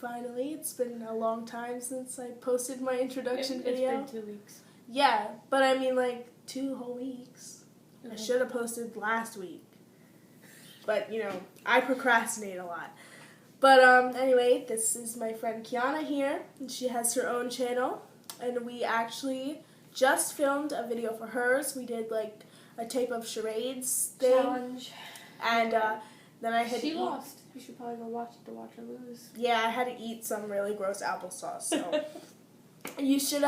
finally. It's been a long time since I posted my introduction video. It's been 2 weeks. Yeah, but I mean, like, 2 whole weeks. Okay. I should have posted last week. But, you know, I procrastinate a lot. But, anyway, this is my friend Kiana here, and she has her own channel. And we actually just filmed a video for hers. We did, like, a tape of charades thing. Challenge. And, then I had She lost. You should probably go watch it to watch her lose. Yeah, I had to eat some really gross applesauce, so you should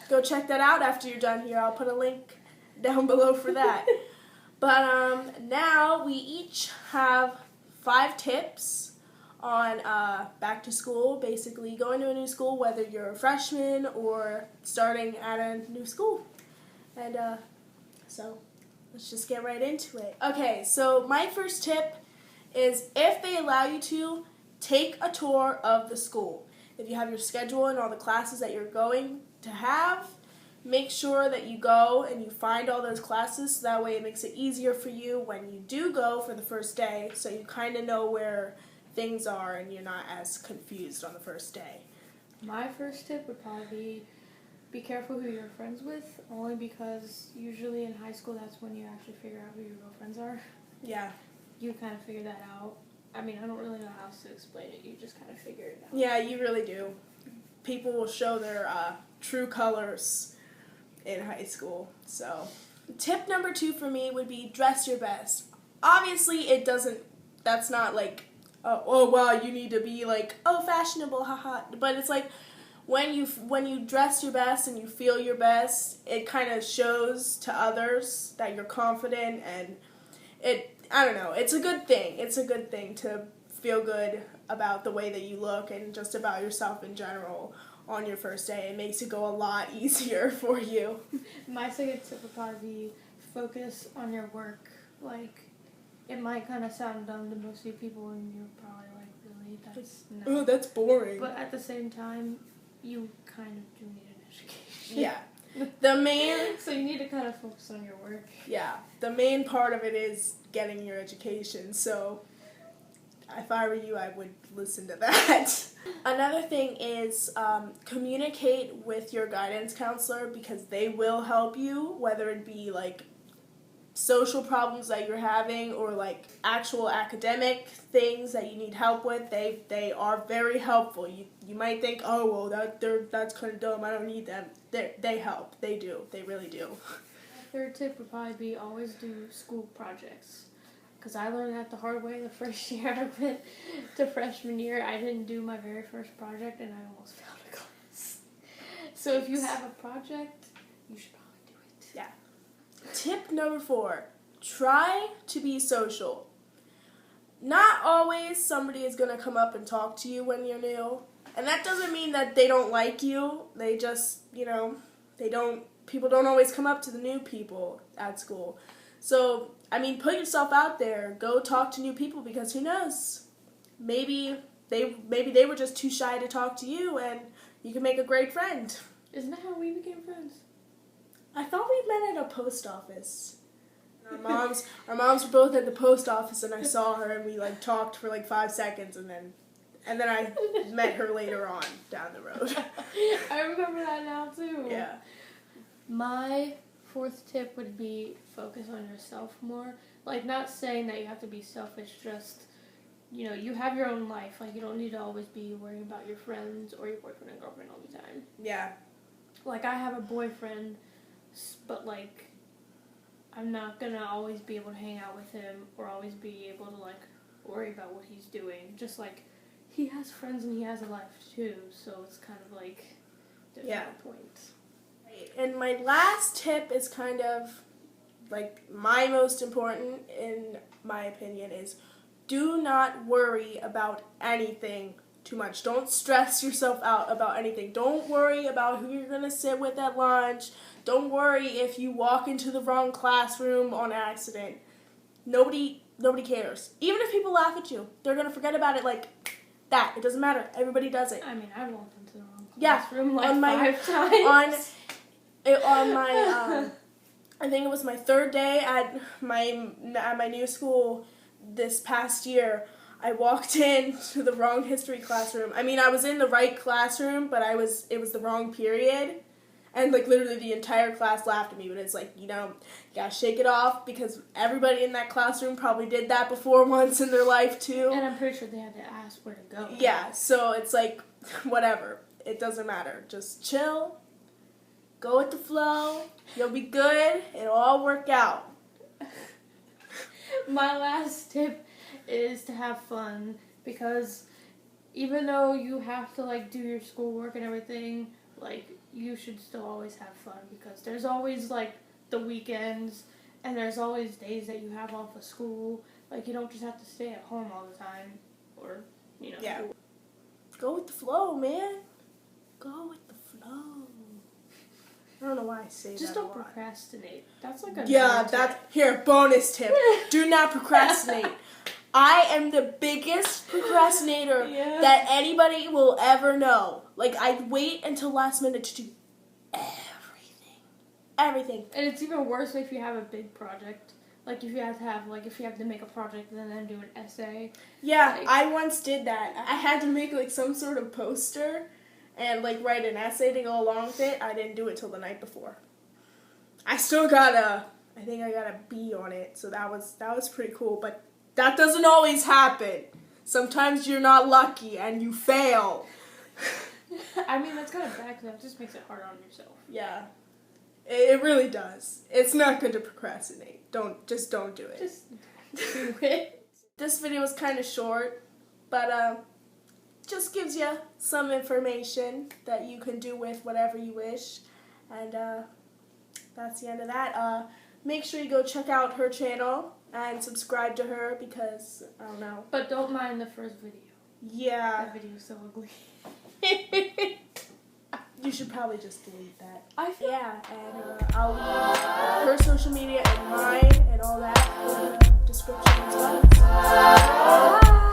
go check that out after you're done here. I'll put a link down below for that. But now we each have 5 tips on back to school, basically going to a new school, whether you're a freshman or starting at a new school. And so let's just get right into it. Okay, so my first tip is if they allow you to, take a tour of the school. If you have your schedule and all the classes that you're going to have, make sure that you go and you find all those classes so that way it makes it easier for you when you do go for the first day, so you kind of know where things are and you're not as confused on the first day. My first tip would probably be careful who you're friends with, only because usually in high school that's when you actually figure out who your real friends are. Yeah. You kind of figure that out. I mean, I don't really know how else to explain it. You just kind of figure it out. Yeah, you really do. People will show their true colors in high school. So, tip number 2 for me would be dress your best. Obviously, that's not like, oh wow, you need to be like, oh, fashionable, haha. But it's like, when you dress your best and you feel your best, it kind of shows to others that you're confident, and I don't know, it's a good thing. It's a good thing to feel good about the way that you look and just about yourself in general on your first day. It makes it go a lot easier for you. My second tip would probably be focus on your work. Like, it might kind of sound dumb to most of you people, and you're probably like, really? That's not. Oh, that's boring. But at the same time, you kind of do need an education. Yeah. So you need to kind of focus on your work. Yeah, the main part of it is getting your education, so if I were you, I would listen to that. Another thing is communicate with your guidance counselor, because they will help you, whether it be like social problems that you're having or like actual academic things that you need help with. They are very helpful. You might think, oh well, that's kind of dumb, I don't need them. They help. They do. They really do. Third tip would probably be always do school projects. Because I learned that the hard way the first year I went to freshman year. I didn't do my very first project and I almost failed a class. So if you have a project, you should probably do it. Yeah. Tip number 4, try to be social. Not always somebody is going to come up and talk to you when you're new. And that doesn't mean that they don't like you. They just, people don't always come up to the new people at school. So, I mean, put yourself out there. Go talk to new people, because who knows? Maybe they were just too shy to talk to you, and you can make a great friend. Isn't that how we became friends? I thought we met at a post office. Our moms were both at the post office, and I saw her, and we like talked for like 5 seconds, and then I met her later on down the road. I remember that now too. Yeah. My 4th tip would be focus on yourself more. Like, not saying that you have to be selfish, just, you have your own life. Like, you don't need to always be worrying about your friends or your boyfriend and girlfriend all the time. Yeah. Like, I have a boyfriend, but, like, I'm not going to always be able to hang out with him or always be able to, like, worry about what he's doing. Just, like, he has friends and he has a life, too, so it's kind of, like, different points. And my last tip is kind of, like, my most important, in my opinion, is do not worry about anything too much. Don't stress yourself out about anything. Don't worry about who you're going to sit with at lunch. Don't worry if you walk into the wrong classroom on accident. Nobody cares. Even if people laugh at you, they're going to forget about it like that. It doesn't matter. Everybody does it. I mean, I walked into the wrong classroom like on 5 times. On my, I think it was my 3rd day at my new school this past year, I walked into the wrong history classroom. I mean, I was in the right classroom, but it was the wrong period. And, like, literally the entire class laughed at me. But it's like, you gotta shake it off because everybody in that classroom probably did that before once in their life, too. And I'm pretty sure they had to ask where to go. Yeah, so it's like, whatever. It doesn't matter. Just chill. Go with the flow. You'll be good. It'll all work out. My last tip is to have fun, because even though you have to, like, do your schoolwork and everything, like, you should still always have fun, because there's always, like, the weekends, and there's always days that you have off of school. Like, you don't just have to stay at home all the time, or, Yeah. Go with the flow, man. Go with the flow. I don't know why I say just that don't a lot. procrastinate. That's like a Here, bonus tip. Do not procrastinate. I am the biggest procrastinator that anybody will ever know. Like, I wait until last minute to do everything. And it's even worse if you have a big project. Like, if you have to make a project and then do an essay. Yeah, like, I once did that. I had to make, like, some sort of poster and, like, write an essay to go along with it. I didn't do it till the night before. I still I think I got a B on it, so that was pretty cool, but that doesn't always happen. Sometimes you're not lucky and you fail. I mean, that's kind of bad, because that just makes it hard on yourself. Yeah. It really does. It's not good to procrastinate. Don't do it. Just do it. This video was kind of short, but just gives you some information that you can do with whatever you wish. And that's the end of that. Make sure you go check out her channel and subscribe to her because, I don't know. But don't mind the first video. Yeah. That video's so ugly. You should probably just delete that. Yeah, and I'll leave her social media and mine and all that in the description as well. So,